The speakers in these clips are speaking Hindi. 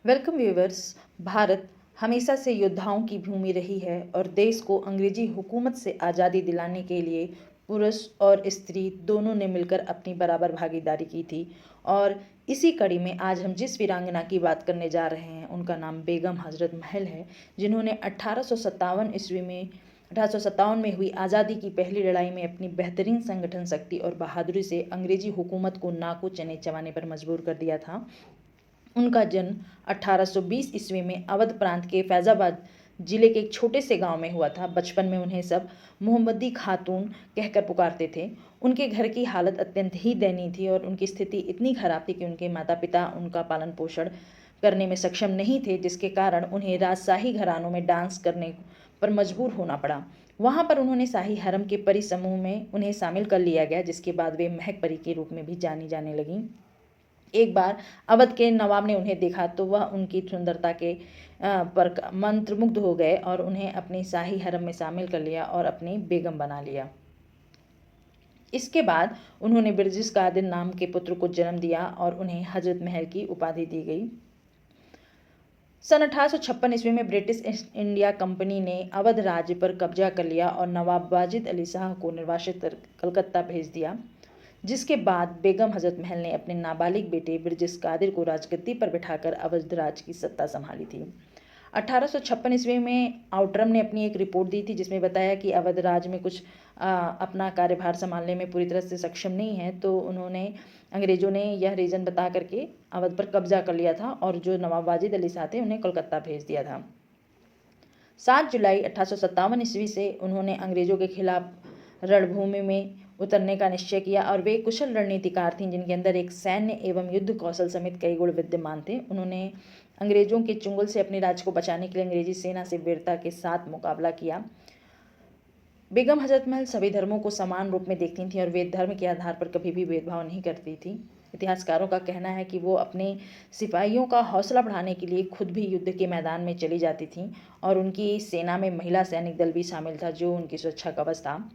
Welcome viewers. भारत हमेशा से योद्धाओं की भूमि रही है और देश को अंग्रेजी हुकूमत से आज़ादी दिलाने के लिए पुरुष और स्त्री दोनों ने मिलकर अपनी बराबर भागीदारी की थी। और इसी कड़ी में आज हम जिस वीरांगना की बात करने जा रहे हैं उनका नाम बेगम हजरत महल है, जिन्होंने 1857 में हुई आज़ादी की पहली लड़ाई में अपनी बेहतरीन संगठन शक्ति और बहादुरी से अंग्रेजी हुकूमत को नाको चने चबाने पर मजबूर कर दिया था। उनका जन्म 1820 ईस्वी में अवध प्रांत के फैजाबाद जिले के एक छोटे से गांव में हुआ था। बचपन में उन्हें सब मोहम्मदी खातून कहकर पुकारते थे। उनके घर की हालत अत्यंत ही दयनीय थी और उनकी स्थिति इतनी खराब थी कि उनके माता पिता उनका पालन पोषण करने में सक्षम नहीं थे, जिसके कारण उन्हें राजशाही घरानों में डांस करने पर मजबूर होना पड़ा। वहाँ पर उन्होंने शाही हरम के परी समूह में उन्हें शामिल कर लिया गया, जिसके बाद वे महक परी के रूप में भी जानी जाने लगीं। एक बार अवध के नवाब ने उन्हें देखा तो वह उनकी सुंदरता के पर मंत्रमुग्ध हो गए और उन्हें अपनी शाही हरम में शामिल कर लिया और अपनी बेगम बना लिया। इसके बाद उन्होंने बिरजिस कादिर नाम के पुत्र को जन्म दिया और उन्हें हजरत महल की उपाधि दी गई। सन 1856 ईस्वी में ब्रिटिश इंडिया कंपनी ने अवध राज्य पर कब्जा कर लिया और नवाब वाजिद अली शाह को निर्वासित कर कलकत्ता भेज दिया, जिसके बाद बेगम हजरत महल ने अपने नाबालिग बेटे बिरजिस कादिर को राजगद्दी पर बिठाकर अवध राज की सत्ता संभाली थी। 1856 ईस्वी में आउटरम ने अपनी एक रिपोर्ट दी थी, जिसमें बताया कि अवध राज में कुछ अपना कार्यभार संभालने में पूरी तरह से सक्षम नहीं है, तो अंग्रेजों ने यह रीज़न बता करके अवध पर कब्जा कर लिया था और जो नवाब वाजिद अली शाह थे उन्हें कोलकाता भेज दिया था। 7 जुलाई 1857 ईस्वी से उन्होंने अंग्रेजों के खिलाफ रणभूमि में उतरने का निश्चय किया और वे कुशल रणनीतिकार थीं, जिनके अंदर एक सैन्य एवं युद्ध कौशल समेत कई गुण विद्यमान थे। उन्होंने अंग्रेजों के चुंगल से अपने राज्य को बचाने के लिए अंग्रेजी सेना से वीरता के साथ मुकाबला किया। बेगम हजरत महल सभी धर्मों को समान रूप में देखती थीं और वे धर्म के आधार पर कभी भी भेदभाव नहीं करती थीं। इतिहासकारों का कहना है कि वो अपने सिपाहियों का हौसला बढ़ाने के लिए खुद भी युद्ध के मैदान में चली जाती थीं और उनकी सेना में महिला सैनिक दल भी शामिल था, जो उनकी सुरक्षा कवच था।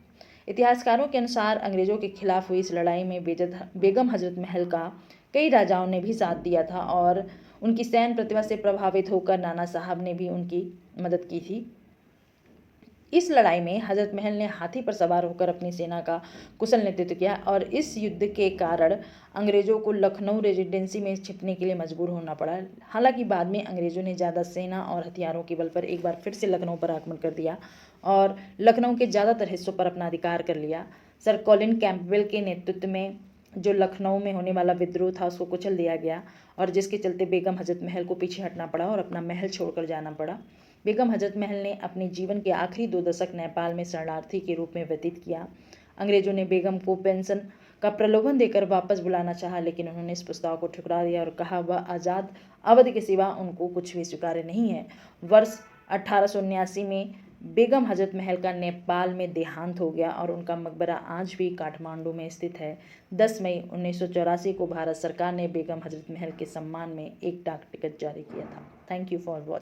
इतिहासकारों के अनुसार अंग्रेजों के खिलाफ हुई इस लड़ाई में बेगम हजरत महल का कई राजाओं ने भी साथ दिया था और उनकी सैन्य प्रतिभा से प्रभावित होकर नाना साहब ने भी उनकी मदद की थी। इस लड़ाई में हजरत महल ने हाथी पर सवार होकर अपनी सेना का कुशल नेतृत्व किया और इस युद्ध के कारण अंग्रेजों को लखनऊ रेजिडेंसी में छिपने के लिए मजबूर होना पड़ा। हालांकि बाद में अंग्रेजों ने ज़्यादा सेना और हथियारों के बल पर एक बार फिर से लखनऊ पर आक्रमण कर दिया और लखनऊ के ज़्यादातर हिस्सों पर अपना अधिकार कर लिया। सर कॉलिन कैंपबेल के नेतृत्व में जो लखनऊ में होने वाला विद्रोह था उसको कुचल दिया गया और जिसके चलते बेगम हजरत महल को पीछे हटना पड़ा और अपना महल छोड़कर जाना पड़ा। बेगम हजरत महल ने अपने जीवन के आखिरी 2 दशक नेपाल में शरणार्थी के रूप में व्यतीत किया। अंग्रेजों ने बेगम को पेंशन का प्रलोभन देकर वापस बुलाना चाहा, लेकिन उन्होंने इस प्रस्ताव को ठुकरा दिया और कहा वह आज़ाद अवध के सिवा उनको कुछ भी स्वीकार्य नहीं है। वर्ष 1879 में बेगम हजरत महल का नेपाल में देहांत हो गया और उनका मकबरा आज भी काठमांडू में स्थित है। 10 मई 1984 को भारत सरकार ने बेगम हजरत महल के सम्मान में एक डाक टिकट जारी किया था। Thank you for watching.